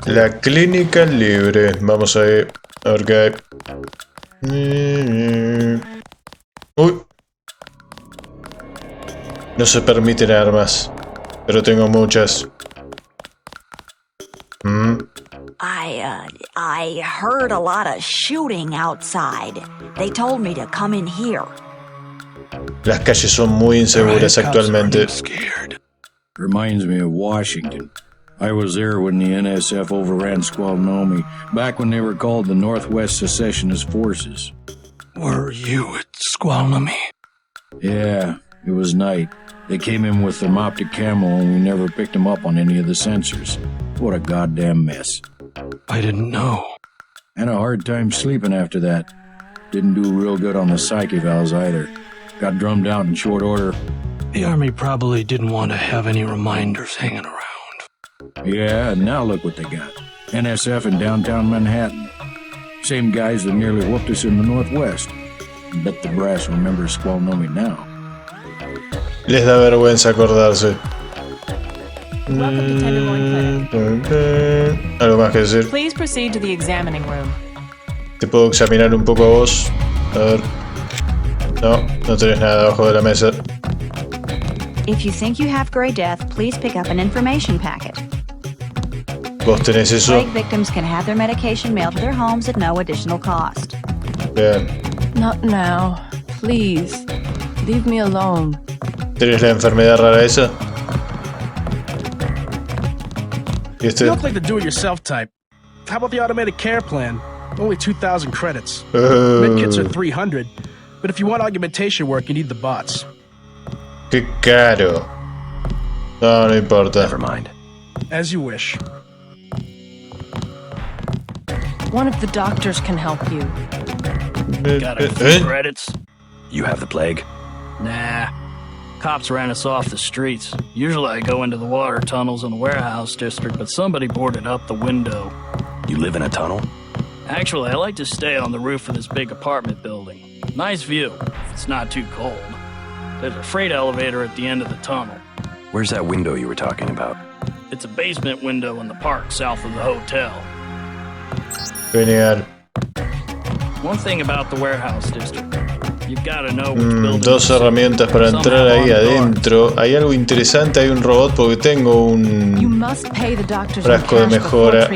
La clínica libre. Vamos a ir. A ver qué hay. Uy. No se permiten armas. Pero tengo muchas. I heard a lot of shooting outside. They told me to come in here. Las calles son muy inseguras actualmente. Reminds me of Washington. I was there when the NSF overran Squalnomi, back when they were called the Northwest Secessionist Forces. Were you at Squalnomi? Yeah, it was night. They came in with thermoptic camo and we never picked them up on any of the sensors. What a goddamn mess. I didn't know. Had a hard time sleeping after that. Didn't do real good on the psych evals either. Got drummed out in short order. The Army probably didn't want to have any reminders hanging around. Yeah, and now look what they got. NSF in downtown Manhattan. Same guys that nearly whooped us in the Northwest. Bet the brass remembers Squalnomi now. Les da vergüenza acordarse. Welcome to Tenderloin Clinic. Algo más que decir. Please proceed to the examining room. Te puedo examinar un poco a vos. A ver. No, no tenés nada abajo de la mesa. If you think you have gray death, please pick up an information packet. ¿Vos tenés eso? Plague victims can have their medication mailed to their homes at no additional cost. Bien. Not now. Please. Leave me alone. ¿Tenés la enfermedad rara esa? ¿Y este? You look like the do-it-yourself type. How about the automated care plan? Only 2,000 credits. Oh. Medkits are 300, but if you want augmentation work, you need the bots. Qué caro. No, no importa. Never mind. As you wish. One of the doctors can help you. Got a few credits. You have the plague? Nah. Cops ran us off the streets. Usually I go into the water tunnels in the warehouse district, but somebody boarded up the window. You live in a tunnel? Actually, I like to stay on the roof of this big apartment building. Nice view, if it's not too cold. There's a freight elevator at the end of the tunnel. Where's that window you were talking about? It's a basement window in the park south of the hotel. Genial. One thing about the warehouse district. You've got to know which building. Dos herramientas para entrar ahí adentro. Hay algo interesante, hay un robot porque tengo un frasco de mejora.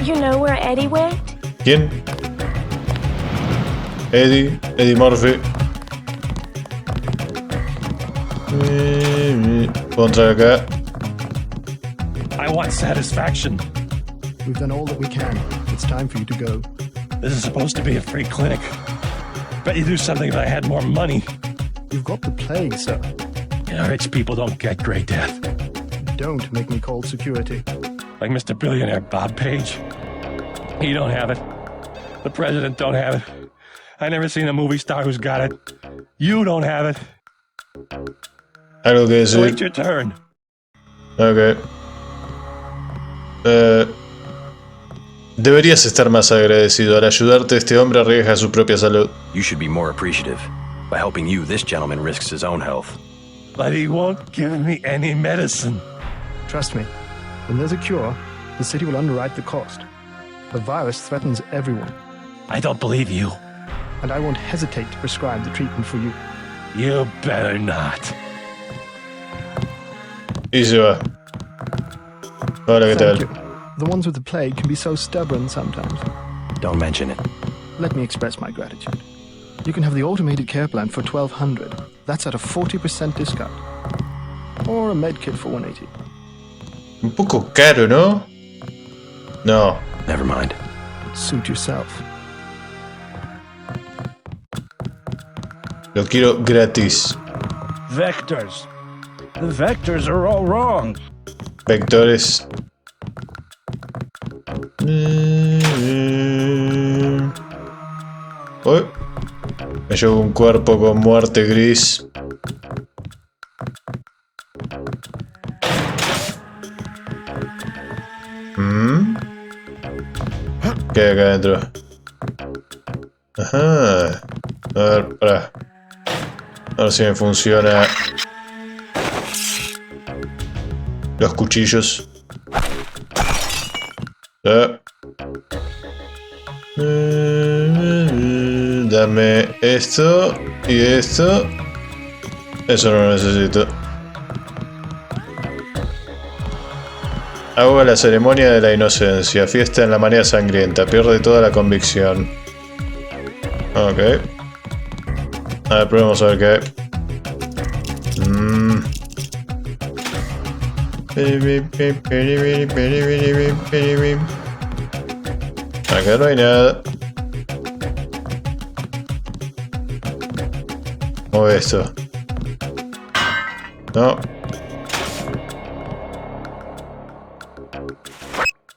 You know where Eddie went? ¿Quién? Eddie Murphy. Puedo entrar acá. I want satisfaction. We've done all that we can. It's time for you to go. This is supposed to be a free clinic. Bet you do something if I had more money. You've got the plague, sir. You know, rich people don't get gray death. Don't make me call security. Like Mr. Billionaire Bob Page. He don't have it. The president don't have it. I never seen a movie star who's got it. You don't have it. Algo que decir. Wait your turn. Ok. Deberías estar más agradecido. Al ayudarte, este hombre arriesga su propia salud. You should be more appreciative. By helping you, this gentleman risks his own health. But he won't give me any medicine. Trust me. When there's a cure, the city will underwrite the cost. The virus threatens everyone. I don't believe you. And I won't hesitate to prescribe the treatment for you. You better not. Y se va. Hola, ¿qué tal? The ones with the plague can be so stubborn sometimes. Don't mention it. Let me express my gratitude. You can have the automated care plan for $1,200. That's at a 40% discount. Or a med kit for $180. Un poco caro, ¿no? No. Never mind. Suit yourself. Lo quiero gratis. Vectors. The vectors are all wrong. Vectores. Uy. Me llevo un cuerpo con muerte gris. ¿Qué hay acá adentro? Ajá. A ver, pará. A ver si me funciona. Los cuchillos. Dame esto y esto. Eso no lo necesito. Hago la ceremonia de la inocencia. Fiesta en la marea sangrienta. Pierde toda la convicción. Ok. A ver, probemos a ver qué hay. Acá no hay nada. Mueve esto. No.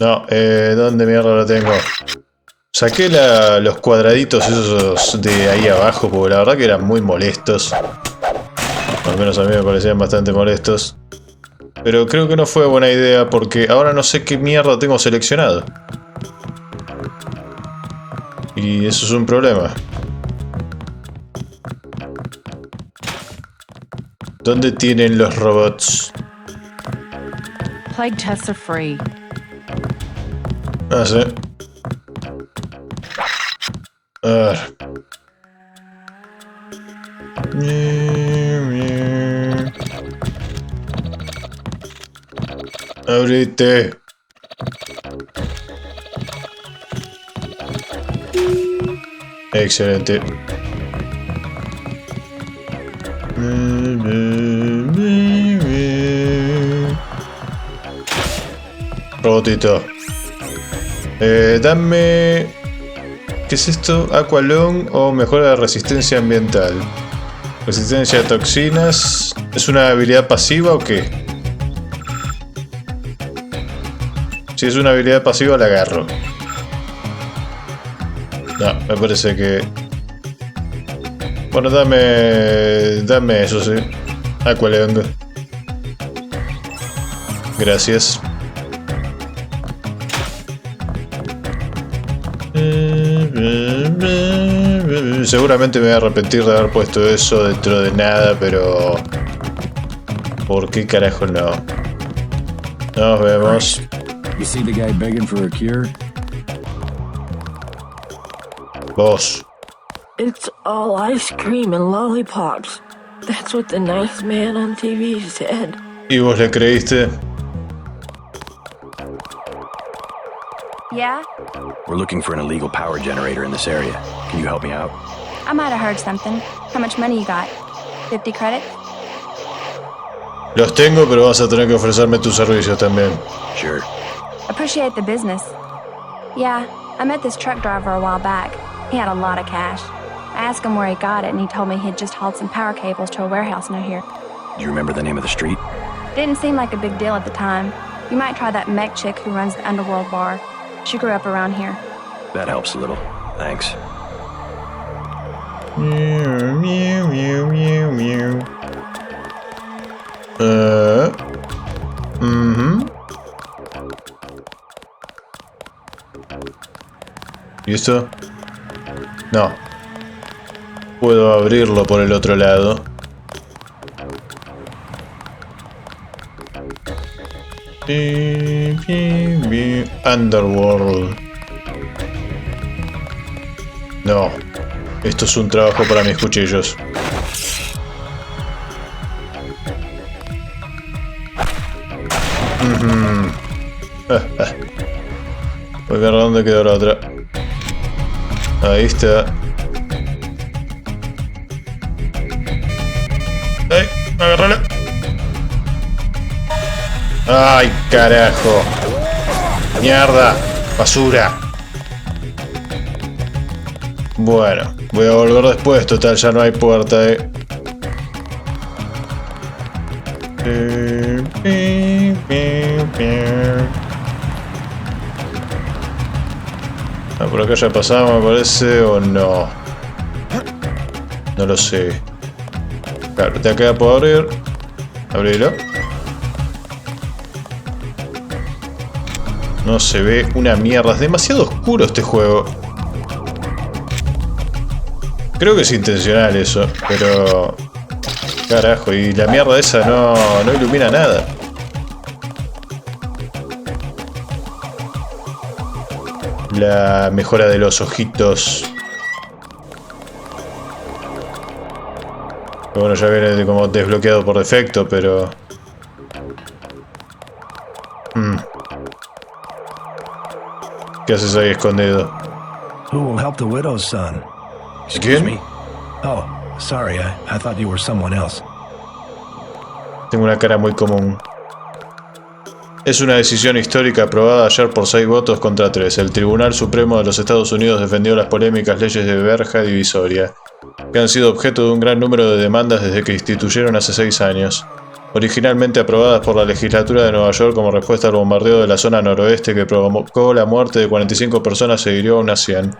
No, ¿dónde mierda lo tengo? Saqué los cuadraditos esos de ahí abajo, porque la verdad que eran muy molestos. Al menos a mí me parecían bastante molestos. Pero creo que no fue buena idea, porque ahora no sé qué mierda tengo seleccionado. Y eso es un problema. ¿Dónde tienen los robots? Plague tests are free. Ah, sí. A ver. Abrite. Excelente. Robotito. Dame... ¿Qué es esto? Aqualung o mejora de resistencia ambiental. Resistencia a toxinas. ¿Es una habilidad pasiva o qué? Si es una habilidad pasiva la agarro. No, me parece que... Bueno, dame eso, sí. Aqualung. Gracias. Seguramente me voy a arrepentir de haber puesto eso dentro de nada, pero... ¿por qué carajo no? Nos vemos. You see the guy begging for a cure? Vos. It's all ice cream and lollipops. That's what the nice man on TV said. ¿Y vos le creíste? Yeah? We're looking for an illegal power generator in this area. Can you help me out? I might have heard something. How much money you got? 50 credits? Los tengo, pero vas a tener que ofrecerme tus servicios también. Sure. Appreciate the business. Yeah, I met this truck driver a while back. He had a lot of cash. I asked him where he got it, and he told me he'd just hauled some power cables to a warehouse near here. Do you remember the name of the street? Didn't seem like a big deal at the time. You might try that mech chick who runs the Underworld bar. She grew up around here. That helps a little. Thanks. Meow, meow, meow, meow, meow. ¿Y esto? No. Puedo abrirlo por el otro lado. Underworld. No. Esto es un trabajo para mis cuchillos. Voy a ver dónde quedó la otra. Ahí está. ¡Ay! ¡Agárrala! ¡Ay, carajo! ¡Mierda! ¡Basura! Bueno, voy a volver después, total, ya no hay puerta, Ah, por acá ya pasamos, me parece, o no. No lo sé. Claro, te acá puedo abrir. Abrilo. No se ve una mierda, es demasiado oscuro este juego. Creo que es intencional eso, pero... Carajo, y la mierda esa no ilumina nada. la mejora de los ojitos. Que bueno, ya viene como desbloqueado por defecto, pero... ¿Qué haces ahí escondido? Who will help the widow's son? Excuse me? Oh, sorry, I thought you were someone else. Tengo una cara muy común. Es una decisión histórica aprobada ayer por 6 votos contra 3. El Tribunal Supremo de los Estados Unidos defendió las polémicas leyes de verja divisoria, que han sido objeto de un gran número de demandas desde que instituyeron hace 6 años. Originalmente aprobadas por la legislatura de Nueva York como respuesta al bombardeo de la zona noroeste que provocó la muerte de 45 personas e hirió a unas 100.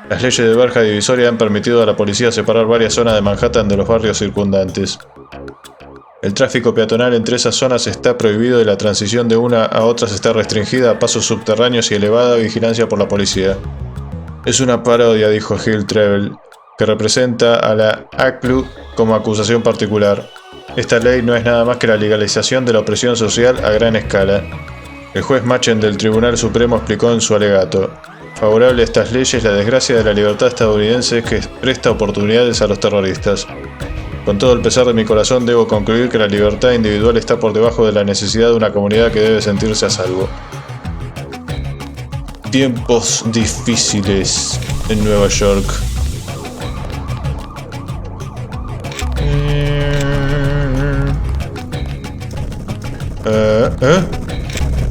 Las leyes de verja divisoria han permitido a la policía separar varias zonas de Manhattan de los barrios circundantes. El tráfico peatonal entre esas zonas está prohibido y la transición de una a otras está restringida a pasos subterráneos y elevada vigilancia por la policía. Es una parodia, dijo Gil Trevel, que representa a la ACLU como acusación particular. Esta ley no es nada más que la legalización de la opresión social a gran escala. El juez Machen del Tribunal Supremo explicó en su alegato: favorable a estas leyes, la desgracia de la libertad estadounidense es que presta oportunidades a los terroristas. Con todo el pesar de mi corazón debo concluir que la libertad individual está por debajo de la necesidad de una comunidad que debe sentirse a salvo. Tiempos difíciles en Nueva York.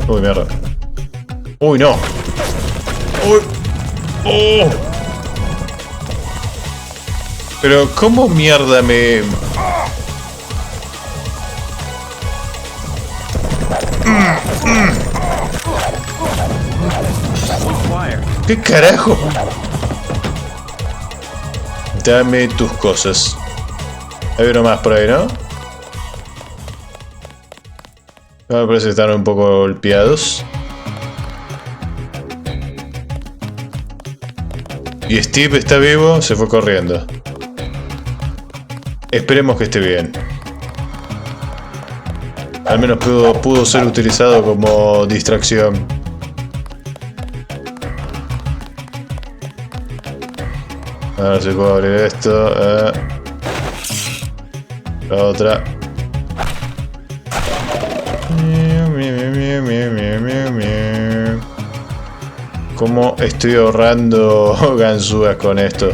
Uy, mierda. Uy, no. Uy. Oh. Pero, ¿cómo mierda me...? ¿Qué carajo? Dame tus cosas. Hay uno más por ahí, ¿no? Me parece que están un poco golpeados. Y Steve está vivo, se fue corriendo. Esperemos que esté bien. Al menos pudo ser utilizado como distracción. A ver si puedo abrir esto. La otra. ¿Cómo estoy ahorrando ganzúas con esto?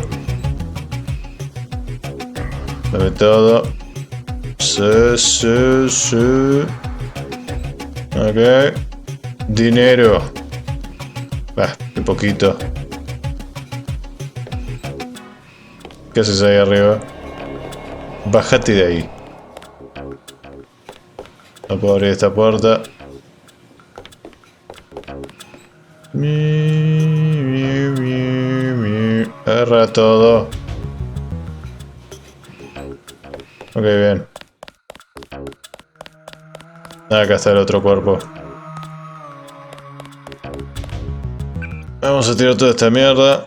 Dame todo. Sí. Ok. Dinero. Qué poquito. ¿Qué haces ahí arriba? Bájate de ahí. No puedo abrir esta puerta. Agarra todo. Ok, bien. Acá está el otro cuerpo. Vamos a tirar toda esta mierda.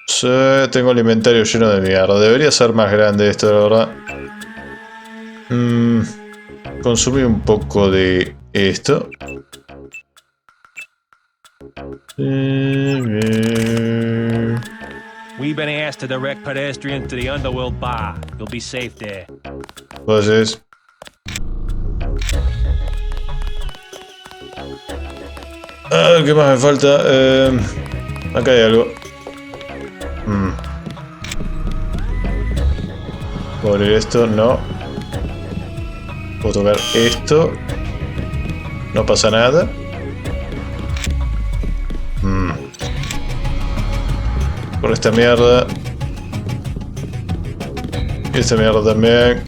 Sí, tengo el inventario lleno de mierda. Debería ser más grande esto, la verdad. Consumí un poco de esto. We've been asked to direct pedestrians to the Underworld Bar. You'll be safe there. Entonces. A ver, ¿qué más me falta? Acá hay algo. ¿Puedo abrir esto? No. Puedo tocar esto. No pasa nada. Por esta mierda. Y esta mierda también.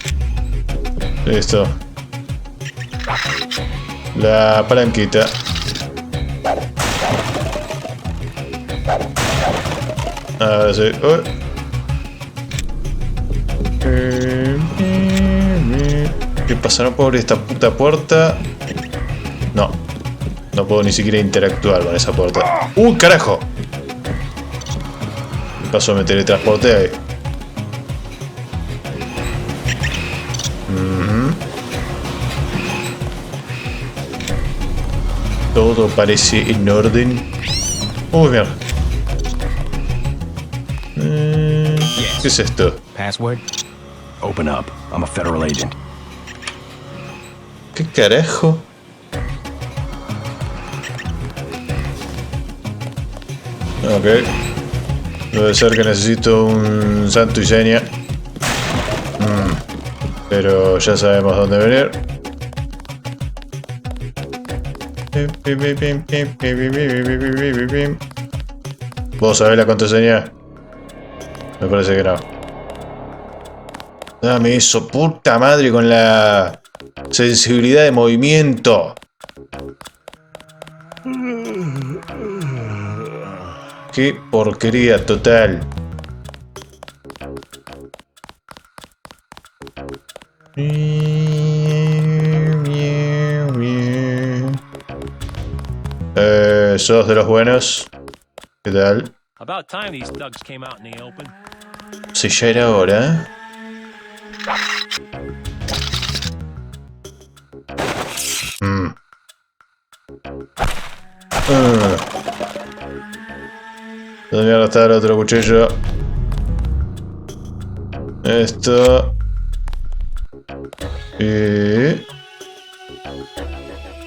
Listo. La palanquita. Ahora sí. ¿Qué pasa? ¿No puedo abrir esta puta puerta? No. No puedo ni siquiera interactuar con esa puerta. ¡Carajo! ¿Qué pasó? Me teletransporté ahí. Todo parece en orden. Uy, mierda. ¿Qué es esto? Password? Open up. I'm a federal agent. ¿Qué carajo? Ok. Debe ser que necesito un santo y seña. Pero ya sabemos dónde venir. ¿Vos sabés la contraseña? Me parece que no. Dame eso, puta madre, con la sensibilidad de movimiento. Qué porquería total. ¿Sos de los buenos? ¿Qué tal? About time these thugs came out in the open. Si ya era hora. ¿Dónde mierda está el otro cuchillo? Esto. Y...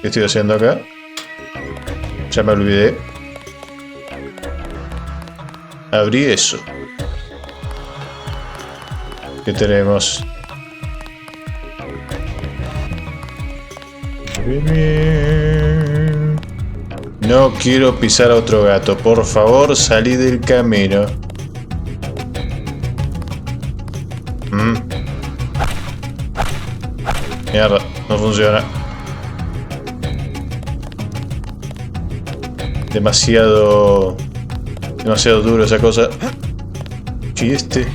¿qué estoy haciendo acá? Ya me olvidé. Abrí eso. ¿Qué tenemos? No quiero pisar a otro gato. Por favor, salí del camino. Mierda, no funciona. Demasiado duro esa cosa. ¿Y este?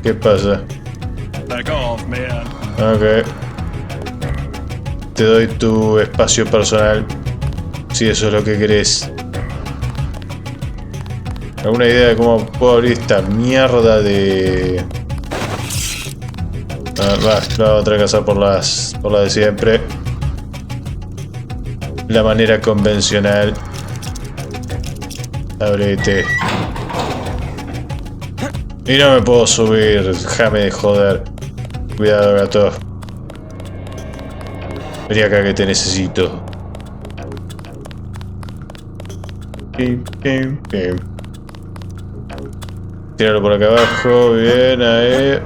¿Qué pasa? Back off, man. Ok. Te doy tu espacio personal. Si eso es lo que querés. ¿Alguna idea de cómo puedo abrir esta mierda de...? Lo vamos a tener que hacer por la de siempre. La manera convencional. Abrete. Y no me puedo subir. Déjame de joder. Cuidado, gato. Vení acá que te necesito. Pim, pim, pim. Tíralo por acá abajo. Bien, ahí.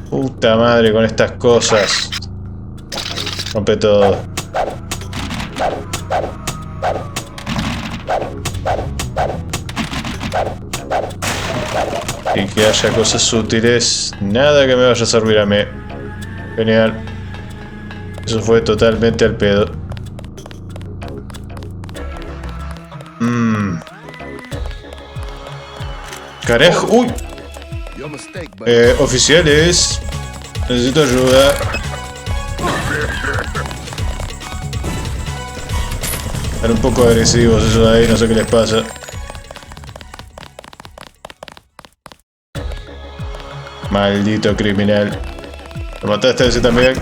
Puta madre con estas cosas. Rompe todo. Y que haya cosas útiles. Nada que me vaya a servir a mí. Genial. Eso fue totalmente al pedo. Carajo. Uy. Oficiales. Necesito ayuda. Están un poco agresivos esos de ahí, no sé qué les pasa. Maldito criminal. ¿Lo mataste a ese también?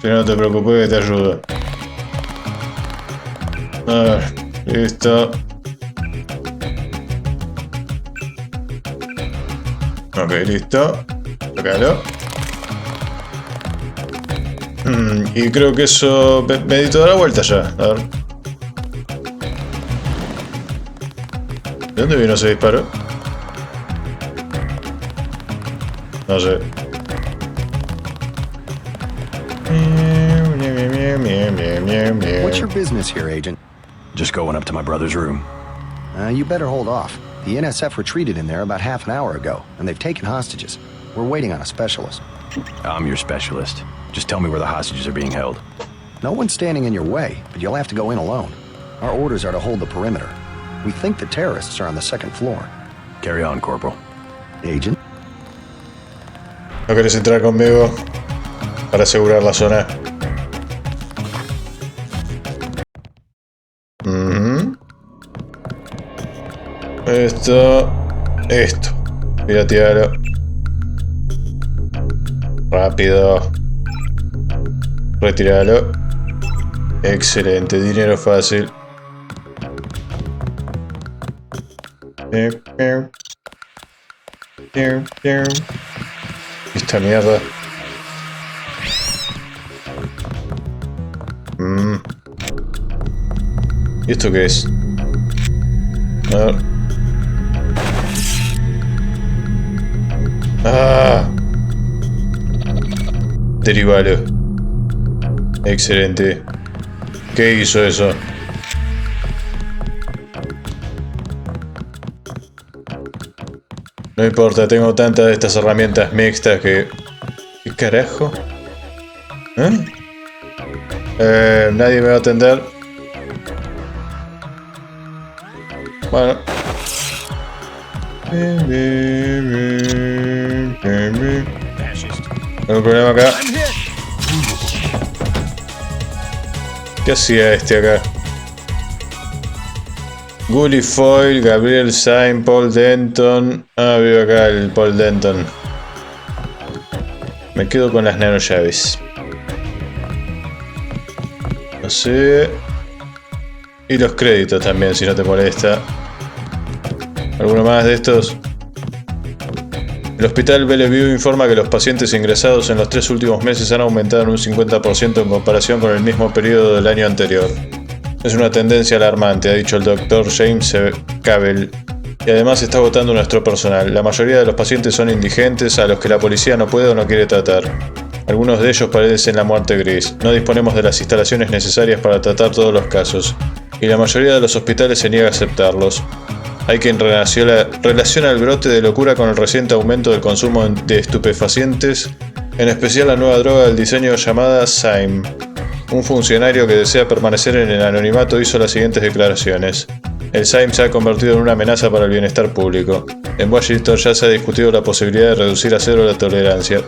Si no te preocupes que te ayudo. A ver, listo. Ok, listo. Sácalo. Y creo que eso... me di toda la vuelta ya. A ver. ¿De dónde vino ese disparo? No sé. What's your business here, Agent? Just going up to my brother's room. You better hold off. The NSF retreated in there about half an hour ago, and they've taken hostages. We're waiting on a specialist. I'm your specialist. Just tell me where the hostages are being held. No one's standing in your way, but you'll have to go in alone. Our orders are to hold the perimeter. We think the terrorists are on the second floor. Carry on, Corporal. Agent? ¿No querés entrar conmigo para asegurar la zona? Esto. Piratealo. Rápido. Retiralo. Excelente, dinero fácil. Esta mierda. ¿Y esto qué es? A ver. ¡Ah! Derivalo. Excelente. ¿Qué hizo eso? No importa, tengo tantas de estas herramientas mixtas que... ¿Qué carajo? Nadie me va a atender. Bueno. ¿Algún problema acá? ¿Qué hacía este acá? Gully Foyle, Gabriel Sain, Paul Denton. Ah, vive acá el Paul Denton. Me quedo con las nanollaves. No sé. Y los créditos también, si no te molesta. ¿Alguno más de estos? El hospital Bellevue informa que los pacientes ingresados en los 3 últimos meses han aumentado en un 50% en comparación con el mismo periodo del año anterior. Es una tendencia alarmante, ha dicho el Dr. James Cable, y además está agotando nuestro personal. La mayoría de los pacientes son indigentes a los que la policía no puede o no quiere tratar. Algunos de ellos padecen la muerte gris. No disponemos de las instalaciones necesarias para tratar todos los casos, y la mayoría de los hospitales se niega a aceptarlos. Hay quien relaciona el brote de locura con el reciente aumento del consumo de estupefacientes, en especial la nueva droga del diseño llamada Syme. Un funcionario que desea permanecer en el anonimato hizo las siguientes declaraciones. El Syme se ha convertido en una amenaza para el bienestar público. En Washington ya se ha discutido la posibilidad de reducir a cero la tolerancia.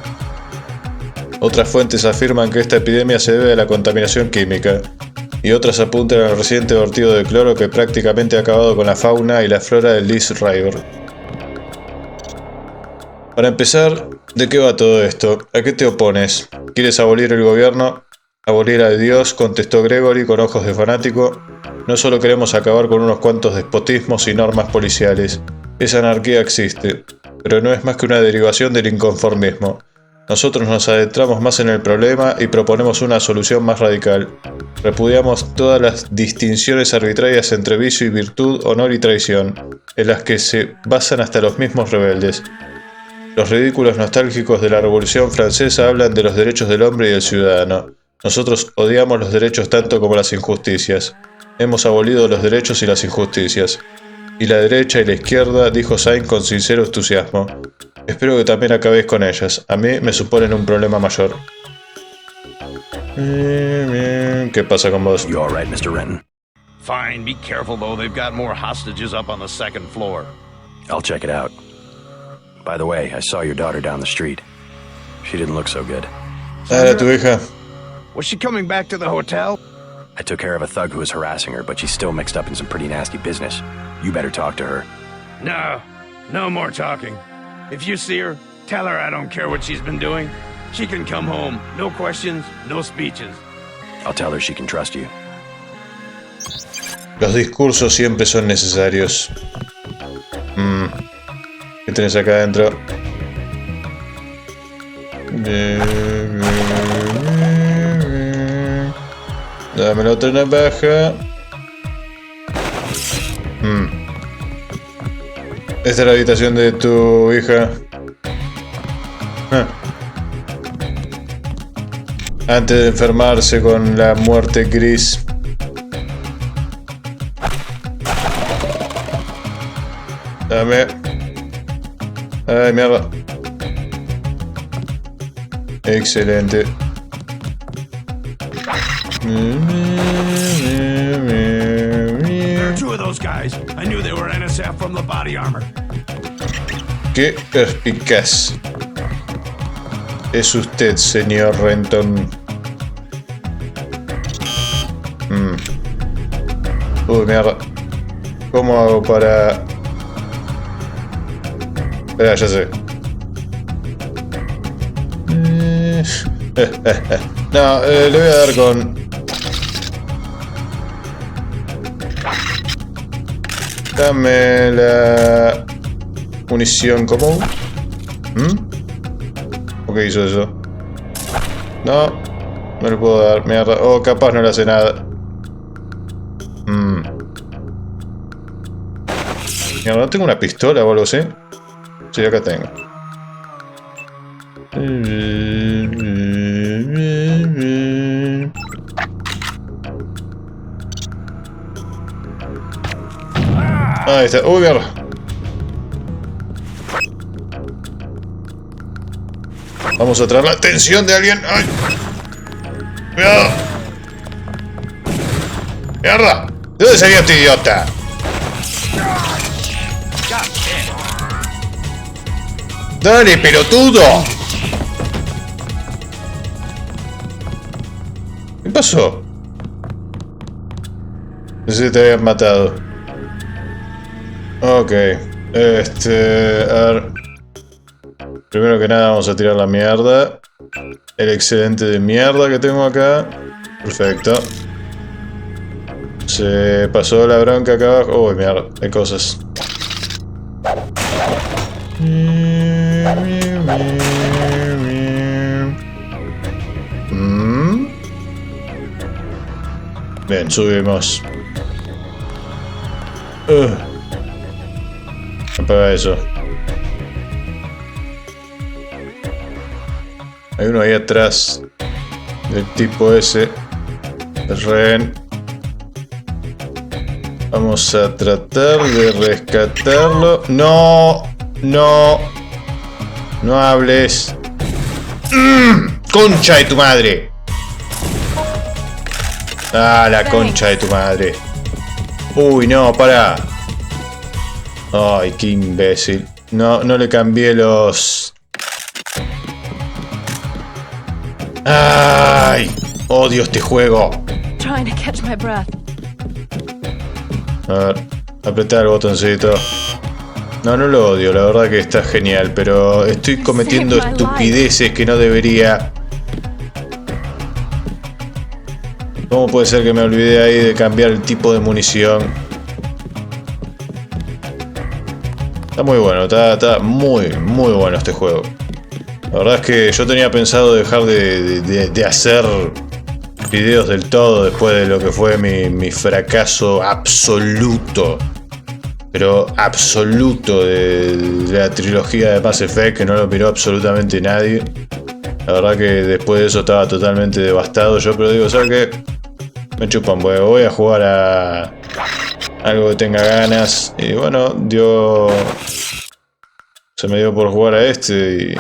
Otras fuentes afirman que esta epidemia se debe a la contaminación química, y otras apuntan al reciente vertido de cloro que prácticamente ha acabado con la fauna y la flora del East River. Para empezar, ¿de qué va todo esto? ¿A qué te opones? ¿Quieres abolir el gobierno? ¿Abolir a Dios?, contestó Gregory con ojos de fanático. No solo queremos acabar con unos cuantos despotismos y normas policiales. Esa anarquía existe, pero no es más que una derivación del inconformismo. Nosotros nos adentramos más en el problema y proponemos una solución más radical. Repudiamos todas las distinciones arbitrarias entre vicio y virtud, honor y traición, en las que se basan hasta los mismos rebeldes. Los ridículos nostálgicos de la Revolución Francesa hablan de los derechos del hombre y del ciudadano. Nosotros odiamos los derechos tanto como las injusticias. Hemos abolido los derechos y las injusticias. Y la derecha y la izquierda, dijo Sainz con sincero entusiasmo. Espero que también acabéis con ellas. A mí me suponen un problema mayor. ¿Qué pasa con vos? You all right, Mr. Renton? Fine. Be careful, though. They've got more hostages up on the second floor. I'll check it out. By the way, I saw your daughter down the street. She didn't look so good. ¿Era tu hija? Was she coming back to the hotel? I took care of a thug who was harassing her, but she's still mixed up in some pretty nasty business. You better talk to her. No more talking. If you see her, tell her I don't care what she's been doing. She can come home. No questions, no speeches. I'll tell her she can trust you. Los discursos siempre son necesarios. ¿Qué tenés acá adentro? Dame la otra navaja. Esta es la habitación de tu hija. Antes de enfermarse con la muerte gris. Dame. Ay, mierda. Excelente. There are two of those guys. I knew they were NSF from the body armor. Qué perspicaz es usted, señor Renton. Uy, mierda. ¿Cómo hago para...? Espera, ya sé. No, le voy a dar con... Dame la munición común. ¿Por qué hizo eso? No, no le puedo dar, mierda. Oh, capaz no le hace nada. Mierda, ¿no tengo una pistola o algo así? Sí, acá tengo. Ahí está. Uy, mierda. Vamos a traer la atención de alguien. ¡Ay! ¡Cuidado! ¡Mierda! ¿De dónde salió este idiota? ¡Dale, pelotudo! ¿Qué pasó? Pensé que te habían matado. Ok. A ver. Primero que nada vamos a tirar la mierda. El excedente de mierda que tengo acá. Perfecto. Se pasó la bronca acá abajo. Uy, mierda. Hay cosas. Bien, subimos. Apaga eso. Hay uno ahí atrás. Del tipo ese. El rehén. Vamos a tratar de rescatarlo. ¡No! ¡No! ¡No hables! ¡Concha de tu madre! ¡Ah, la concha de tu madre! ¡Uy, no! ¡Para! ¡Ay, qué imbécil! No le cambié los... ¡Ay! ¡Odio este juego! Trying to catch my breath. A ver, apretar el botoncito. No lo odio, la verdad que está genial, pero estoy cometiendo estupideces que no debería. ¿Cómo puede ser que me olvidé ahí de cambiar el tipo de munición? Está muy bueno, está muy bueno este juego. La verdad es que yo tenía pensado dejar de hacer videos del todo después de lo que fue mi fracaso absoluto. Pero absoluto de la trilogía de Mass Effect, que no lo miró absolutamente nadie. La verdad que después de eso estaba totalmente devastado yo, pero digo, ¿sabes qué? Me chupa un huevo, voy a jugar a algo que tenga ganas. Y bueno, se me dio por jugar a este y...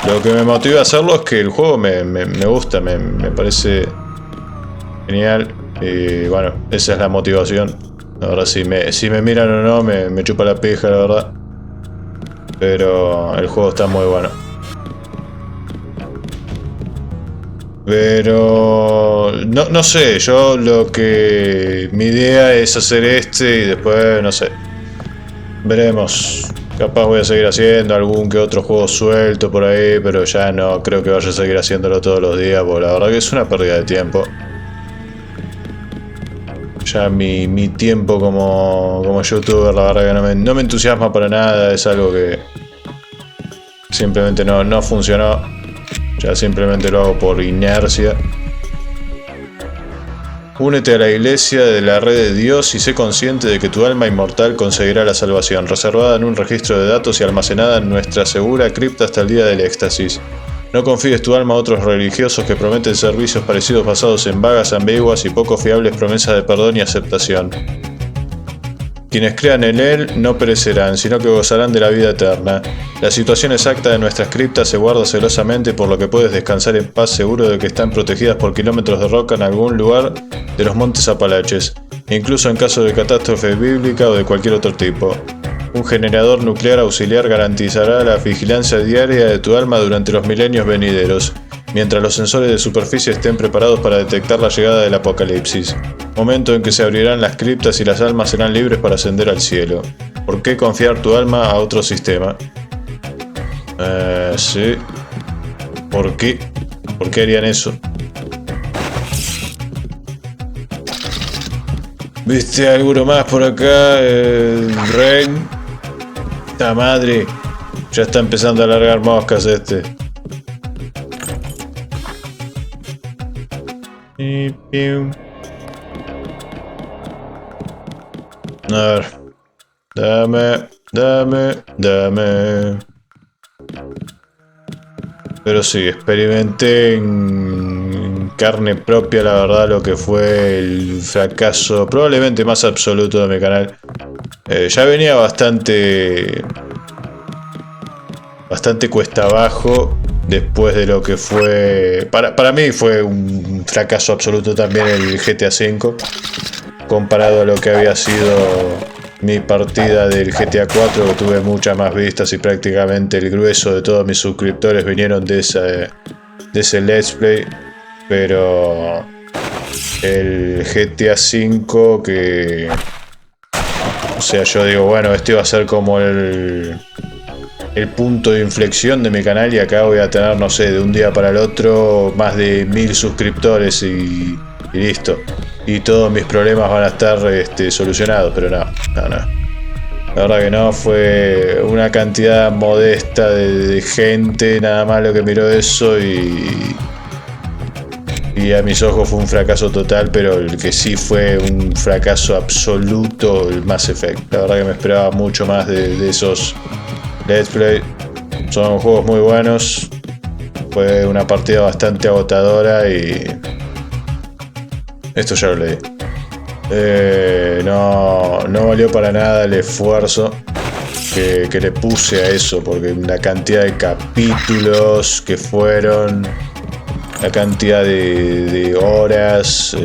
Lo que me motiva a hacerlo es que el juego me gusta, me parece genial. Y bueno, esa es la motivación. La verdad, si me miran o no, me chupa la pija, la verdad. Pero el juego está muy bueno. Pero... No sé, yo mi idea es hacer y después, no sé. Veremos. Capaz voy a seguir haciendo algún que otro juego suelto por ahí, pero ya no creo que vaya a seguir haciéndolo todos los días, porque la verdad que es una pérdida de tiempo. Ya mi tiempo como youtuber, la verdad que no me entusiasma para nada, es algo que simplemente no funcionó. Ya simplemente lo hago por inercia. Únete a la iglesia de la red de Dios y sé consciente de que tu alma inmortal conseguirá la salvación, reservada en un registro de datos y almacenada en nuestra segura cripta hasta el día del éxtasis. No confíes tu alma a otros religiosos que prometen servicios parecidos basados en vagas, ambiguas y poco fiables promesas de perdón y aceptación. Quienes crean en él no perecerán, sino que gozarán de la vida eterna. La situación exacta de nuestras criptas se guarda celosamente, por lo que puedes descansar en paz seguro de que están protegidas por kilómetros de roca en algún lugar de los montes Apalaches, incluso en caso de catástrofe bíblica o de cualquier otro tipo. Un generador nuclear auxiliar garantizará la vigilancia diaria de tu alma durante los milenios venideros, mientras los sensores de superficie estén preparados para detectar la llegada del apocalipsis, momento en que se abrirán las criptas y las almas serán libres para ascender al cielo. ¿Por qué confiar tu alma a otro sistema? Sí. ¿Por qué? ¿Por qué harían eso? ¿Viste alguno más por acá? Ren. ¡Ta madre! Ya está empezando a largar moscas este. A ver. Dame. Pero sí, experimenté en carne propia, la verdad, lo que fue el fracaso probablemente más absoluto de mi canal. Ya venía bastante cuesta abajo después de lo que fue... Para mí fue un fracaso absoluto también el GTA V, comparado a lo que había sido mi partida del GTA 4, que tuve muchas más vistas y prácticamente el grueso de todos mis suscriptores vinieron de ese Let's Play. Pero el GTA 5 que... O sea, yo digo, bueno, este iba a ser como el punto de inflexión de mi canal y acá voy a tener, no sé, de un día para el otro más de 1000 suscriptores y listo. Y todos mis problemas van a estar solucionados, pero no. La verdad que no, fue una cantidad modesta de gente nada más lo que miró eso y a mis ojos fue un fracaso total, pero el que sí fue un fracaso absoluto, el Mass Effect. La verdad que me esperaba mucho más de esos Let's Play. Son juegos muy buenos, fue una partida bastante agotadora y... Esto ya lo leí. No valió para nada el esfuerzo que le puse a eso, porque la cantidad de capítulos que fueron, la cantidad de horas.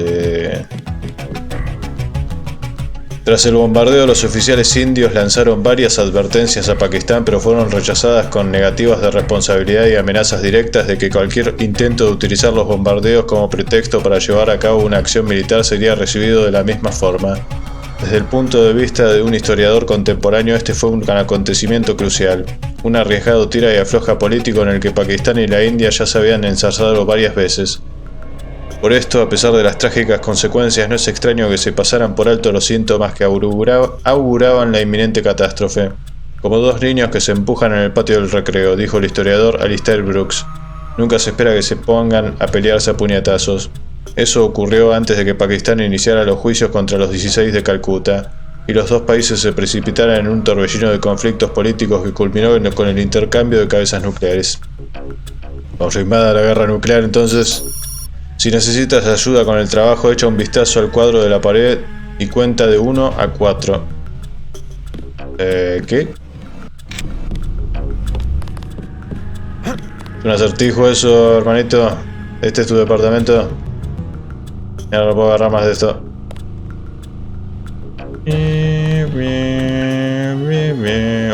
Tras el bombardeo, los oficiales indios lanzaron varias advertencias a Pakistán, pero fueron rechazadas con negativas de responsabilidad y amenazas directas de que cualquier intento de utilizar los bombardeos como pretexto para llevar a cabo una acción militar sería recibido de la misma forma. Desde el punto de vista de un historiador contemporáneo, este fue un acontecimiento crucial, un arriesgado tira y afloja político en el que Pakistán y la India ya se habían enzarzado varias veces. Por esto, a pesar de las trágicas consecuencias, no es extraño que se pasaran por alto los síntomas que auguraban la inminente catástrofe. Como dos niños que se empujan en el patio del recreo, dijo el historiador Alistair Brooks. Nunca se espera que se pongan a pelearse a puñetazos. Eso ocurrió antes de que Pakistán iniciara los juicios contra los 16 de Calcuta, y los dos países se precipitaran en un torbellino de conflictos políticos que culminó con el intercambio de cabezas nucleares. Confirmada la guerra nuclear, entonces... Si necesitas ayuda con el trabajo, echa un vistazo al cuadro de la pared y cuenta de 1 a 4. ¿Qué? ¿Es un acertijo eso, hermanito? ¿Este es tu departamento? Ya no puedo agarrar más de esto.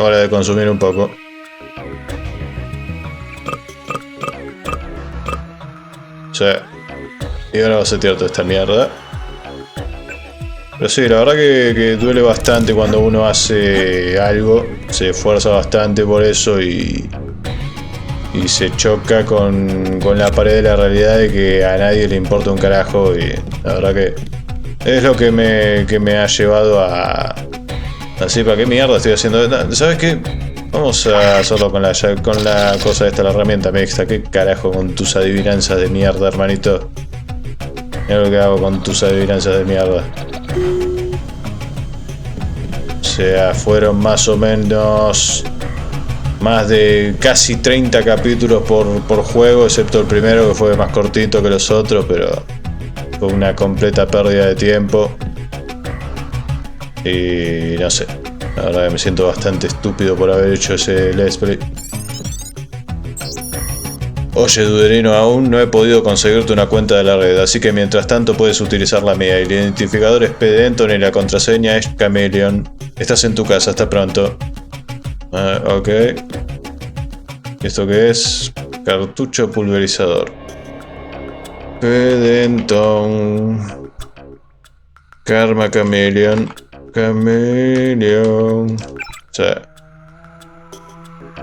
Hora de consumir un poco. Sí. Y ahora va a setear toda esta mierda. Pero sí, la verdad que duele bastante cuando uno hace algo. Se esfuerza bastante por eso y se choca con la pared de la realidad de que a nadie le importa un carajo. Y la verdad que es lo que me ha llevado a... Así, ¿para qué mierda estoy haciendo? ¿Sabes qué? Vamos a hacerlo con la cosa esta, la herramienta mixta. ¿Qué carajo con tus adivinanzas de mierda, hermanito? Mira lo que hago con tus adivinanzas de mierda. O sea, fueron más o menos más de casi 30 capítulos por juego, excepto el primero que fue más cortito que los otros, pero fue una completa pérdida de tiempo. Y no sé, la verdad que me siento bastante estúpido por haber hecho ese Let's Play. Oye, Duderino, aún no he podido conseguirte una cuenta de la red, así que mientras tanto puedes utilizar la mía. El identificador es P-Denton y la contraseña es Chameleon. Estás en tu casa, hasta pronto. Ok. ¿Esto qué es? Cartucho pulverizador. P-Denton. Karma Chameleon. Chameleon. sea,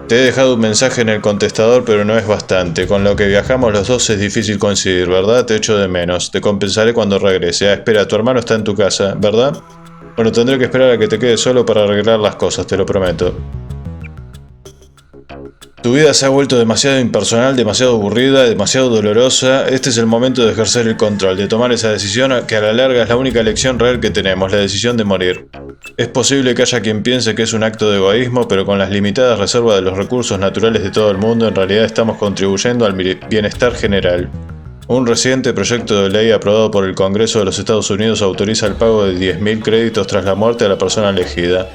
te he dejado un mensaje en el contestador, pero no es bastante. Con lo que viajamos los dos es difícil coincidir, ¿verdad? Te echo de menos. Te compensaré cuando regrese. Ah, espera, tu hermano está en tu casa, ¿verdad? Bueno, tendré que esperar a que te quedes solo para arreglar las cosas, te lo prometo. Tu vida se ha vuelto demasiado impersonal, demasiado aburrida, demasiado dolorosa. Este es el momento de ejercer el control, de tomar esa decisión que a la larga es la única elección real que tenemos, la decisión de morir. Es posible que haya quien piense que es un acto de egoísmo, pero con las limitadas reservas de los recursos naturales de todo el mundo, en realidad estamos contribuyendo al bienestar general. Un reciente proyecto de ley aprobado por el Congreso de los Estados Unidos autoriza el pago de 10.000 créditos tras la muerte de la persona elegida.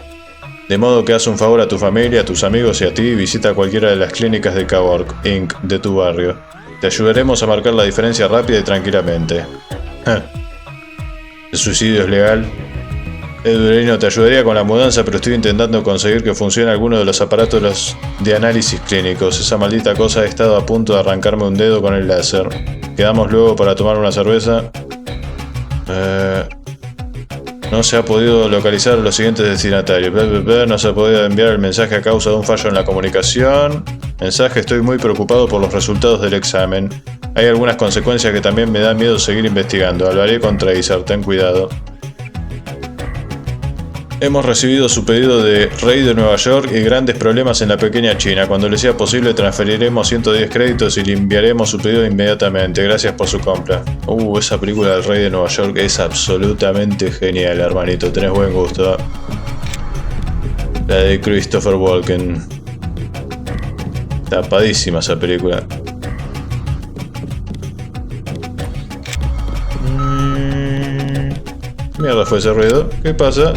De modo que haz un favor a tu familia, a tus amigos y a ti y visita cualquiera de las clínicas de Cowork, Inc. de tu barrio. Te ayudaremos a marcar la diferencia rápida y tranquilamente. ¿El suicidio es legal? Duderino, te ayudaría con la mudanza, pero estoy intentando conseguir que funcione alguno de los aparatos de análisis clínicos. Esa maldita cosa ha estado a punto de arrancarme un dedo con el láser. ¿Quedamos luego para tomar una cerveza? No se ha podido localizar los siguientes destinatarios. No se ha podido enviar el mensaje a causa de un fallo en la comunicación. Mensaje, estoy muy preocupado por los resultados del examen. Hay algunas consecuencias que también me da miedo seguir investigando. Hablaré con Tracer, ten cuidado. Hemos recibido su pedido de Rey de Nueva York y grandes problemas en la pequeña China. Cuando le sea posible transferiremos 110 créditos y le enviaremos su pedido inmediatamente. Gracias por su compra. Esa película del Rey de Nueva York es absolutamente genial, hermanito. Tenés buen gusto. La de Christopher Walken. Tapadísima esa película. Mierda fue ese ruido. ¿Qué pasa?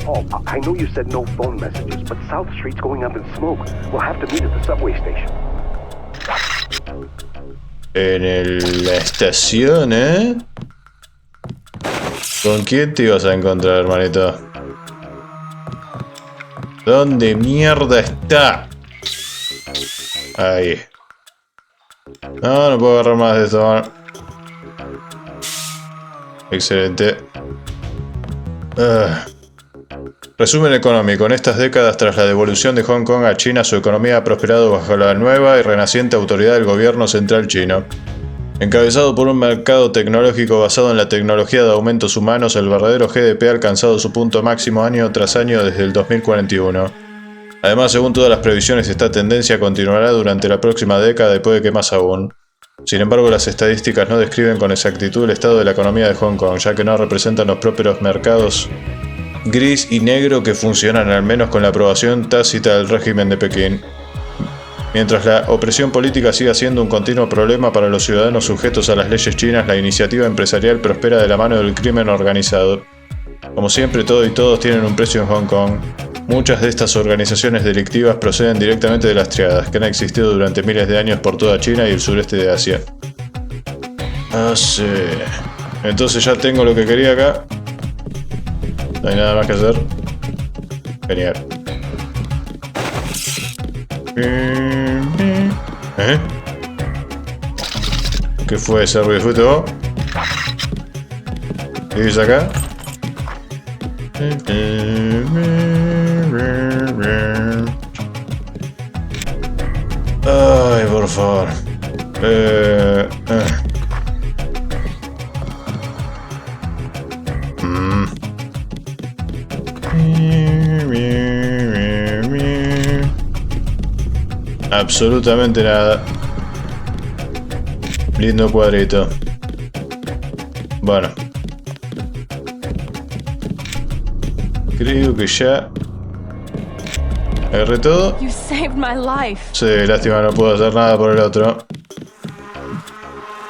Oh, I know you said no phone messages, but South Street's going up in smoke. We'll have to meet at the subway station. La estación, ¿eh? ¿Con quién te ibas a encontrar, hermanito? ¿Dónde mierda está? Ahí. No puedo agarrar más de esto. Excelente. Resumen económico. En estas décadas, tras la devolución de Hong Kong a China, su economía ha prosperado bajo la nueva y renaciente autoridad del gobierno central chino. Encabezado por un mercado tecnológico basado en la tecnología de aumentos humanos, el verdadero GDP ha alcanzado su punto máximo año tras año desde el 2041. Además, según todas las previsiones, esta tendencia continuará durante la próxima década y puede que más aún. Sin embargo, las estadísticas no describen con exactitud el estado de la economía de Hong Kong, ya que no representan los propios mercados gris y negro que funcionan al menos con la aprobación tácita del régimen de Pekín. Mientras la opresión política siga siendo un continuo problema para los ciudadanos sujetos a las leyes chinas, la iniciativa empresarial prospera de la mano del crimen organizado. Como siempre, todo y todos tienen un precio en Hong Kong. Muchas de estas organizaciones delictivas proceden directamente de las triadas, que han existido durante miles de años por toda China y el sureste de Asia. Sí. Entonces ya tengo lo que quería acá. No hay nada más que hacer. Genial. ¿Qué fue ese ruido? ¿Fue todo? ¿Qué dice acá? Ay, por favor. Absolutamente nada. Lindo cuadrito. Bueno. Creo que ya agarré todo. You saved my life. Sí, lástima, no puedo hacer nada por el otro.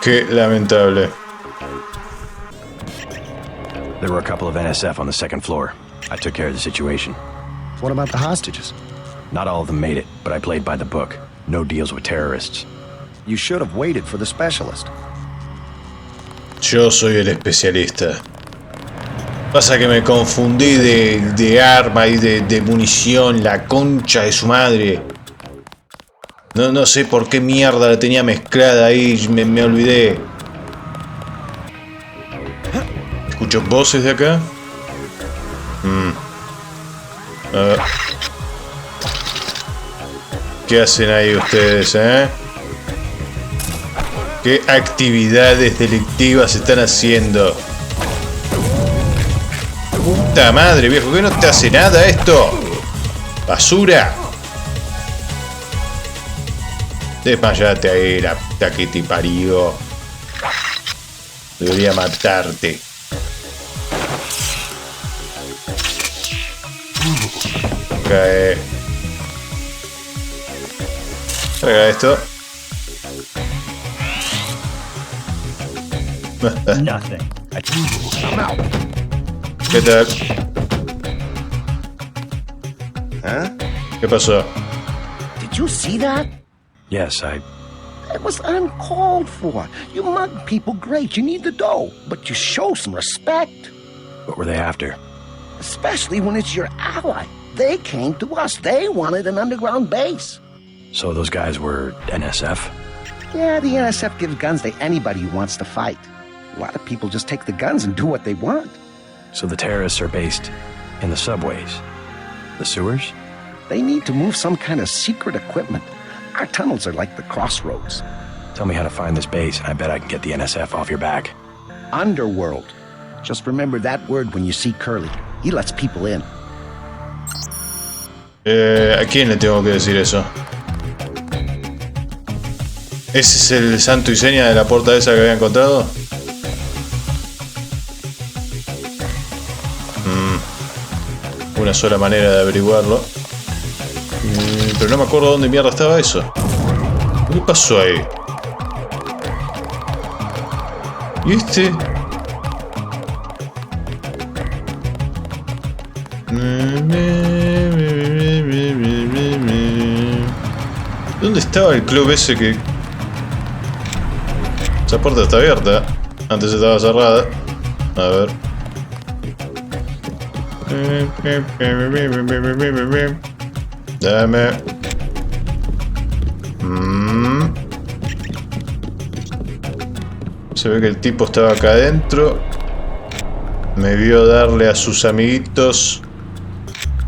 Qué lamentable. There were a couple of NSF on the second floor. I took care of the situation. What about the hostages? Not all of them made it, but I played by the book. No deals with terrorists. You should have waited for the specialist. Yo soy el especialista. Pasa que me confundí de arma y de munición, la concha de su madre. No sé por qué mierda la tenía mezclada ahí, me olvidé. Escucho voces de acá. A ver. ¿Qué hacen ahí ustedes, ¿Qué actividades delictivas están haciendo? Puta madre, viejo, ¿qué no te hace nada esto? ¡Basura! Desmayate ahí, la puta que te parió. Debería matarte. Cae. Carga esto. ¿Qué tal? ¿Qué pasó? Did you see that? Yes, It was uncalled for. You mug people, great. You need the dough. But you show some respect. What were they after? Especially when it's your ally. They came to us. They wanted an underground base. So those guys were NSF? Yeah, the NSF gives guns to anybody who wants to fight. A lot of people just take the guns and do what they want. So the terrorists are based in the subways? The sewers? They need to move some kind of secret equipment. Our tunnels are like the crossroads. Tell me how to find this base, and I bet I can get the NSF off your back. Underworld. Just remember that word when you see Curly. He lets people in. ¿A quién le tengo que decir eso? ¿Ese es el santo y seña de la puerta esa que había encontrado? Una sola manera de averiguarlo. Pero no me acuerdo dónde mierda estaba eso. ¿Qué pasó ahí? ¿Y este? ¿Dónde estaba el club ese que...? Esa puerta está abierta. Antes estaba cerrada. A ver. Dame. Se ve que el tipo estaba acá adentro. Me vio darle a sus amiguitos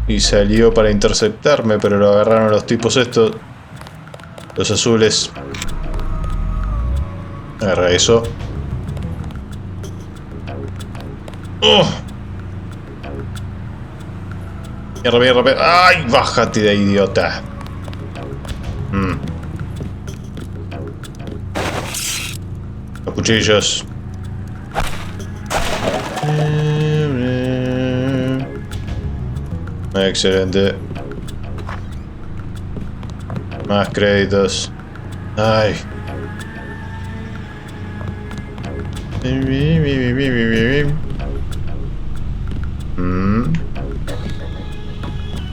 y salió para interceptarme, pero lo agarraron los tipos estos. Los azules. Agarra eso. ¡Oh! Mierda, mierda, mierda. ¡Ay! Bájate de ahí, idiota. Los cuchillos. Excelente. Más créditos. Ay.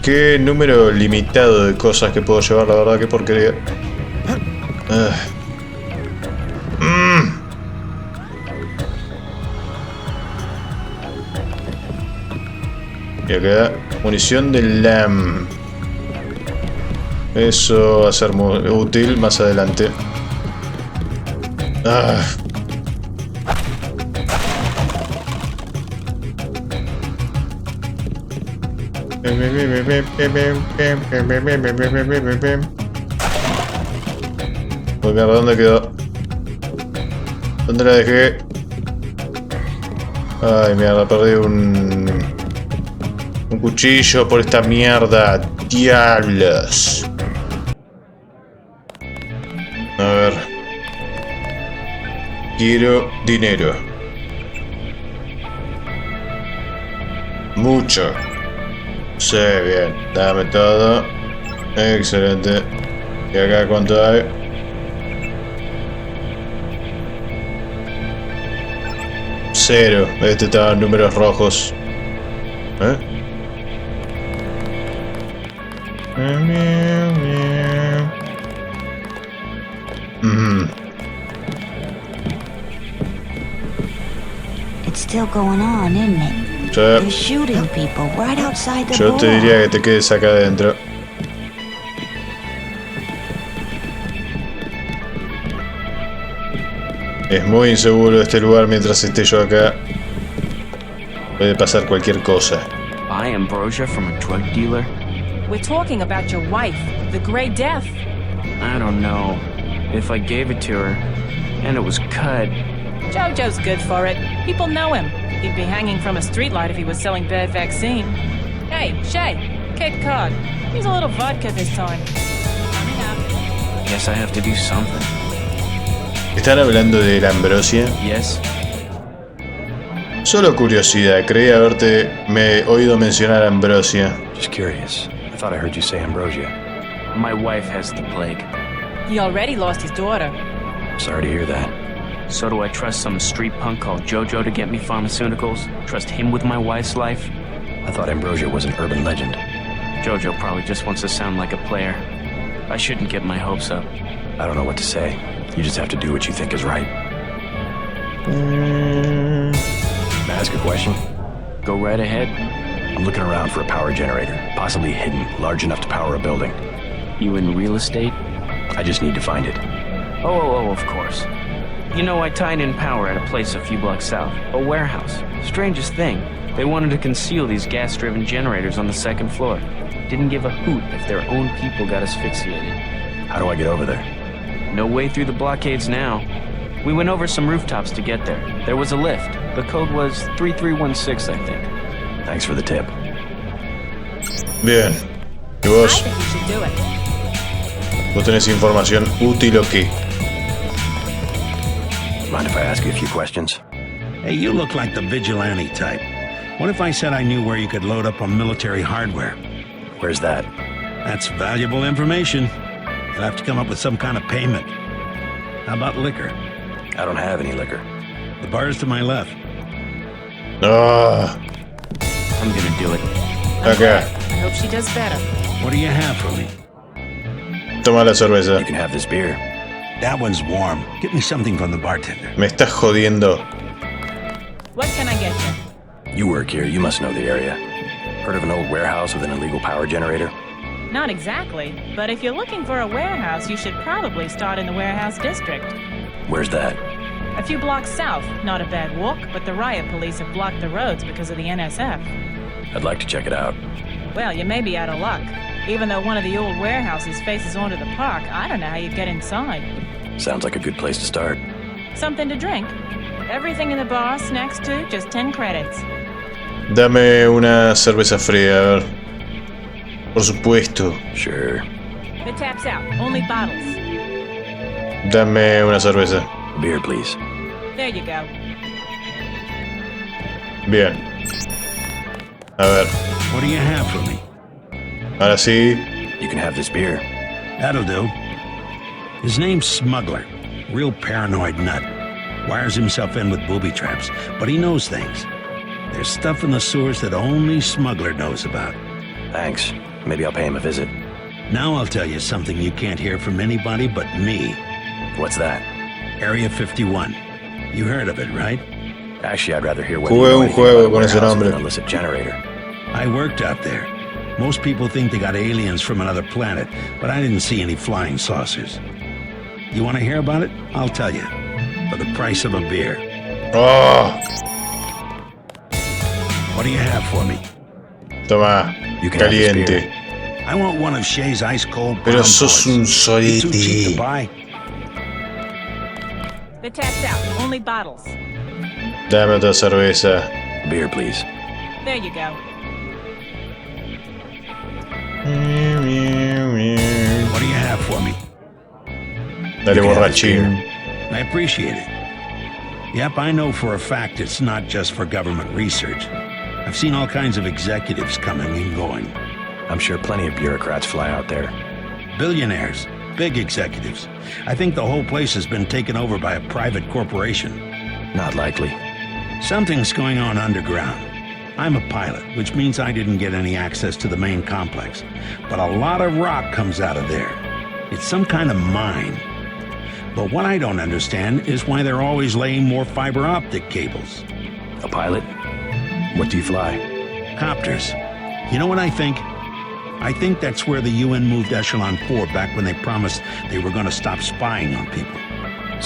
Qué número limitado de cosas que puedo llevar, la verdad, qué porquería. Y acá, munición de LAM. Eso va a ser muy útil más adelante. Uy, mierda, ¿dónde quedó? ¿Dónde la dejé? Ay, mierda, perdí un cuchillo por esta mierda. Diablos. A ver. Quiero dinero. Mucho. Sí, bien. Dame todo. Excelente. ¿Y acá cuánto hay? Cero. Este estaba en números rojos. It's still going on, isn't it? They're shooting people right outside the Yo door. te diría que te quedes acá adentro. Es muy inseguro este lugar mientras esté yo acá. Puede pasar cualquier cosa. Buy ambrosia from a drug dealer? We're talking about your wife, the Grey Death. I don't know. If I gave it to her, and it was cut... Jojo's good for it. People know him. He'd be hanging from a streetlight if he was selling bad vaccine. Hey, Shay, Cape Cod. Here's a little vodka this time. Coming up. Guess I have to do something. ¿Están hablando de la ambrosia? Yes. Solo curiosidad, creí haberte oído mencionar ambrosia. Just curious. I thought I heard you say ambrosia. My wife has the plague. He already lost his daughter. Sorry to hear that. So do I trust some street punk called Jojo to get me pharmaceuticals? Trust him with my wife's life? I thought ambrosia was an urban legend. Jojo probably just wants to sound like a player. I shouldn't get my hopes up. I don't know what to say. You just have to do what you think is right. Can I ask a question? Go right ahead. I'm looking around for a power generator, possibly hidden, large enough to power a building. You in real estate? I just need to find it. Oh, of course. You know, I tied in power at a place a few blocks south. A warehouse. Strangest thing. They wanted to conceal these gas-driven generators on the second floor. Didn't give a hoot if their own people got asphyxiated. How do I get over there? No way through the blockades now. We went over some rooftops to get there. There was a lift. The code was 3316, I think. Thanks for the tip. Bien. ¿Y vos? I think we should do it. ¿Vos tenés información útil o qué? Mind if I ask you a few questions? Hey, you look like the vigilante type. What if I said I knew where you could load up on military hardware? Where's that? That's valuable information. You'll have to come up with some kind of payment. How about liquor? I don't have any liquor. The bar's to my left. Ah. I'm gonna do it. Okay. I hope she does better. What do you have for me? Toma la cerveza. You can have this beer. That one's warm. Get me something from the bartender. Me estás jodiendo. What can I get you? You work here, you must know the area. Heard of an old warehouse with an illegal power generator? Not exactly, but if you're looking for a warehouse, you should probably start in the warehouse district. Where's that? A few blocks south. Not a bad walk, but the riot police have blocked the roads because of the NSF. I'd like to check it out. Well, you may be out of luck. Even though one of the old warehouses faces onto the park, I don't know how you'd get inside. Sounds like a good place to start. Something to drink. Everything in the bar, snacks too, just 10 credits. Dame una cerveza fría, a ver. Por supuesto. Sure. The tap's out. Only bottles. Dame una cerveza. Beer, please. There you go. Bien. A ver. What do you have for me? Ahora sí. You can have this beer. That'll do. His name's Smuggler. Real paranoid nut. Wires himself in with booby traps, but he knows things. There's stuff in the sewers that only Smuggler knows about. Thanks. Maybe I'll pay him a visit. Now I'll tell you something you can't hear from anybody but me. What's that? Area 51. You heard of it, right? Actually, I'd rather hear what Jugué un juego con ese nombre. an illicit generator. I worked out there. Most people think they got aliens from another planet, but I didn't see any flying saucers. You want to hear about it? I'll tell you. For the price of a beer. Oh. What do you have for me? Toma. Caliente. I want one of Shay's ice-cold Pero brown sos un boys. Too cheap to solete. buy. The tap's out. Only bottles. Dame otra cerveza. Beer, please. There you go. What do you have for me? Dale, borrachín. I appreciate it. Yep, I know for a fact it's not just for government research. I've seen all kinds of executives coming and going. I'm sure plenty of bureaucrats fly out there. Billionaires, big executives. I think the whole place has been taken over by a private corporation. Not likely. Something's going on underground. I'm a pilot, which means I didn't get any access to the main complex. But a lot of rock comes out of there. It's some kind of mine. But what I don't understand is why they're always laying more fiber optic cables. A pilot? What do you fly? Copters. You know what I think? I think that's where the UN moved Echelon 4 back when they promised they were going to stop spying on people.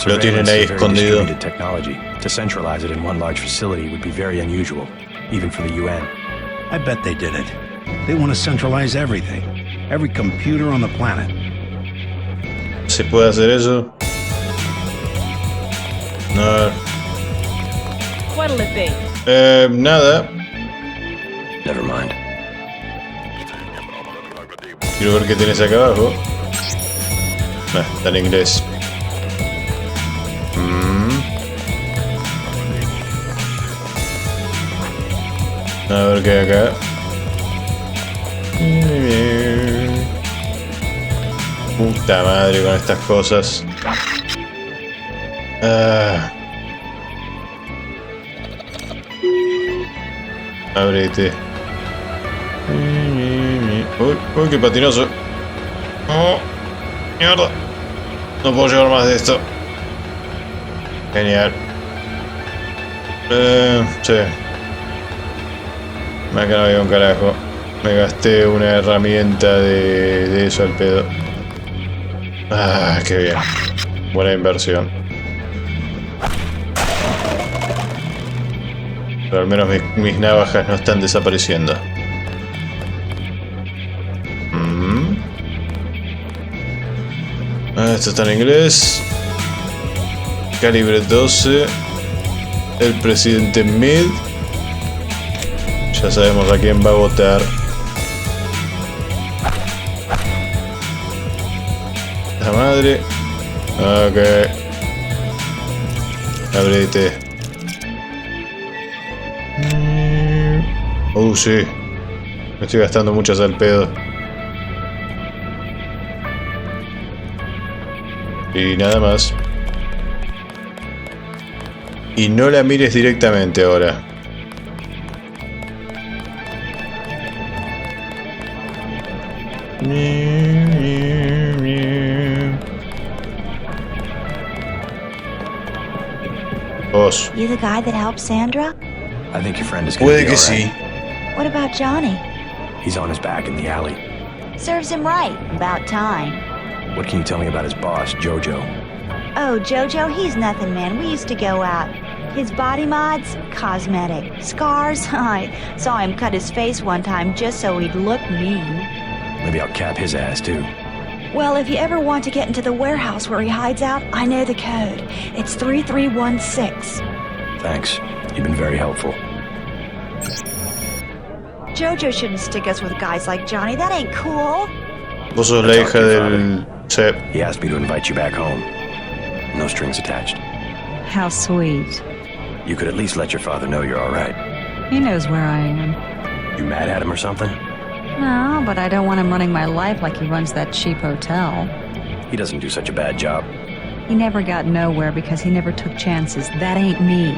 Lo tienen ahí escondido. Distributed technology. To centralize it in one large facility would be very unusual, even for the UN. I bet they did it. They want to centralize everything. Every computer on the planet. ¿Se puede hacer eso? No. What'll it be? Nada. Never mind. Quiero ver qué tenés acá abajo. Está en inglés. A ver qué hay acá. Puta madre con estas cosas. Ábrete. Uy, qué patinoso. Oh, mierda. No puedo llevar más de esto. Genial. Sí. Acá no había un carajo. Me gasté una herramienta de eso al pedo. Qué bien. Buena inversión. Pero al menos mis navajas no están desapareciendo. Esto está en inglés. Calibre 12. El presidente Mid. Ya sabemos a quién va a votar. La madre. Ok. Abrete. Sí. Me estoy gastando muchas al pedo. Y nada más. Y no la mires directamente ahora. Vos. You the guy that helped Sandra? I think your friend is gonna be all right. What about Johnny? He's on his back in the alley. Serves him right. About time. What can you tell me about his boss, Jojo? Oh, Jojo, he's nothing, man. We used to go out. His body mods? Cosmetic. Scars? I saw him cut his face one time just so he'd look mean. Maybe I'll cap his ass, too. Well, if you ever want to get into the warehouse where he hides out, I know the code. It's 3316. Thanks. You've been very helpful. Jojo shouldn't stick us with guys like Johnny. That ain't cool. Vos sos la hija del... Sí. He asked me to invite you back home. No strings attached. How sweet. You could at least let your father know you're all right. He knows where I am. You mad at him or something? No, but I don't want him running my life like he runs that cheap hotel. He doesn't do such a bad job. He never got nowhere because he never took chances. That ain't me.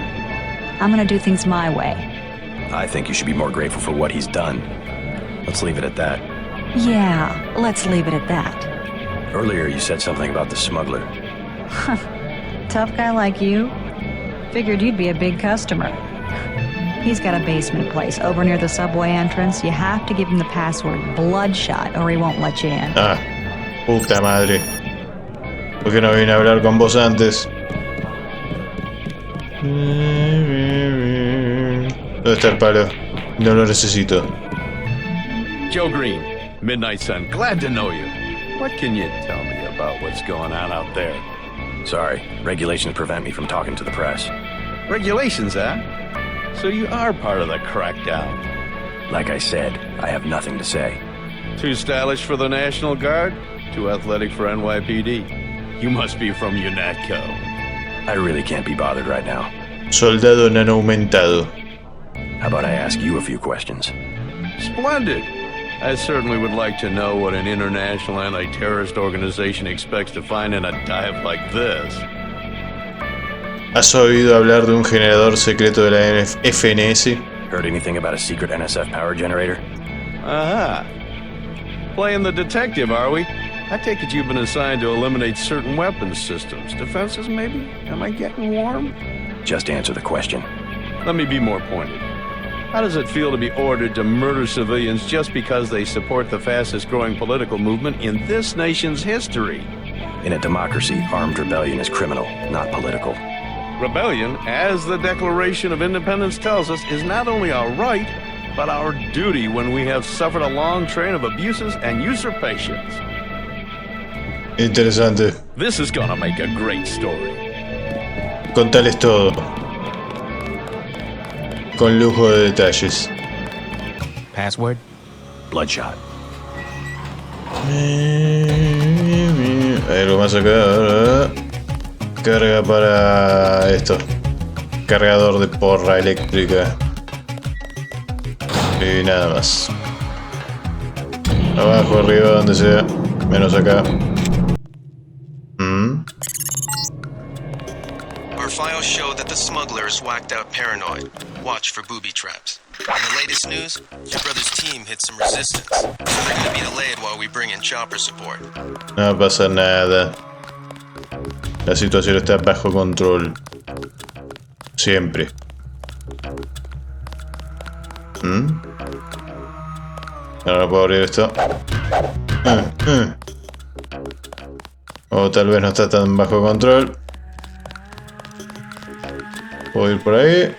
I'm gonna do things my way. I think you should be more grateful for what he's done. Let's leave it at that. Yeah, let's leave it at that. Earlier you said something about the smuggler. Tough guy like you? Figured you'd be a big customer. He's got a basement place over near the subway entrance. You have to give him the password, Bloodshot, or he won't let you in. Puta madre. ¿Por qué no vine a hablar con vos antes? ¿Dónde está el palo? No lo necesito. Joe Green, Midnight Sun, glad to know you. What can you tell me about what's going on out there? Sorry, regulations prevent me from talking to the press. Regulations, huh? So you are part of the crackdown. Like I said, I have nothing to say. Too stylish for the National Guard? Too athletic for NYPD? You must be from UNATCO. I really can't be bothered right now. Soldado nano aumentado. How about I ask you a few questions? Splendid. I certainly would like to know what an international anti-terrorist organization expects to find in a dive like this. ¿Has oído hablar de un generador secreto de la FNS? Heard anything about a secret NSF power generator? Aha. Playing the detective, are we? I take it you've been assigned to eliminate certain weapons systems. Defenses, maybe? Am I getting warm? Just answer the question. Let me be more pointed. How does it feel to be ordered to murder civilians just because they support the fastest growing political movement in this nation's history? In a democracy, armed rebellion is criminal, not political. Rebellion, as the Declaration of Independence tells us, is not only a right, but our duty when we have suffered a long train of abuses and usurpations. Interesante. This is gonna make a great story. Contales todo. Con lujo de detalles. Password? Bloodshot. Hay algo más acá. Carga para esto. Cargador de porra eléctrica. Y nada más. Abajo, arriba, donde sea. Menos acá. Our files show that the smuggler is whacked out paranoid. Watch for booby traps. In the latest news, your brother's team hit some resistance, so they're gonna be delayed while we bring in chopper support. No pasa nada. La situación está bajo control. Siempre. Ahora puedo abrir esto. O tal vez no está tan bajo control. Puedo ir por ahí.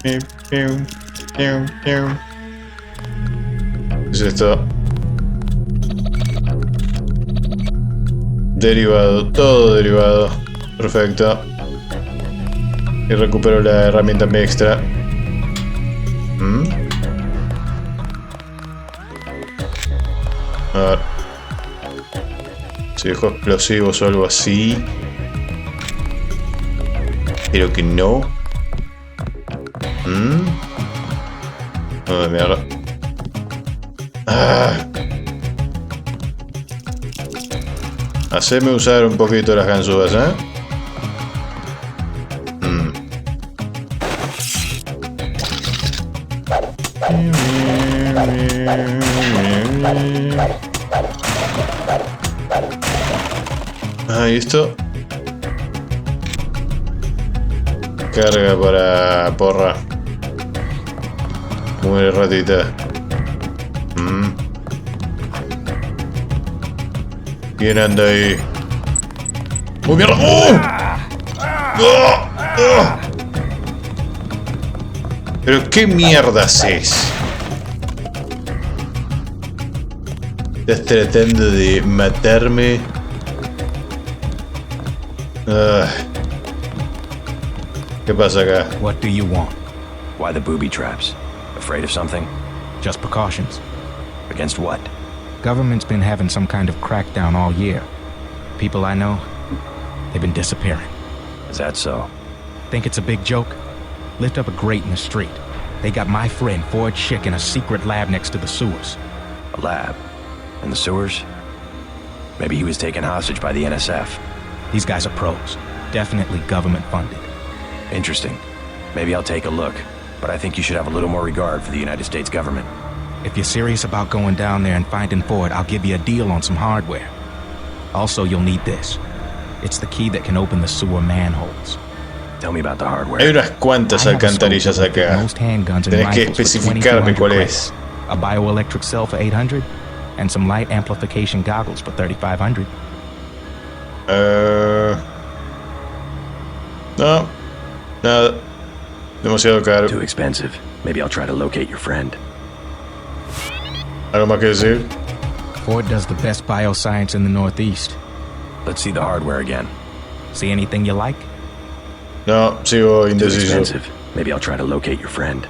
¿Qué es esto? Derivado, todo derivado. Perfecto. Y recupero la herramienta extra. A ver. Si dejó explosivos o algo así. Creo que no. Oh, mierda. Haceme usar un poquito las ganzúas, ¿eh? ¿Y esto? Carga para porra. Muy ratita. ¿Quién anda ahí? ¡Oh, mierda! ¡Oh! ¿Pero qué mierdas es? ¿Estás tratando de matarme? ¿Qué pasa acá? What do you want? Why the booby traps? Afraid of something? Just precautions. Against what? Government's been having some kind of crackdown all year. People I know, they've been disappearing. Is that so? Think it's a big joke? Lift up a grate in the street. They got my friend Ford Schick in a secret lab next to the sewers. A lab? In the sewers? Maybe he was taken hostage by the NSF. These guys are pros. Definitely government funded. Interesting. Maybe I'll take a look. But I think you should have a little more regard for the United States government. If you're serious about going down there and finding Ford, I'll give you a deal on some hardware. Also, you'll need this. It's the key that can open the sewer manholes. Tell me about the hardware. Hay unas cuantas alcantarillas acá. Tenés que especificarme cuál es. A bioelectric cell for 800 and some light amplification goggles for 3,500. No. Nada. Demasiado caro. Too expensive. Maybe I'll try to locate your friend. ¿Algo más que decir? Ford does the best bioscience in the Northeast. Let's see the hardware again. See anything you like? No, sigo indeciso. Too expensive. Maybe I'll try to locate your friend.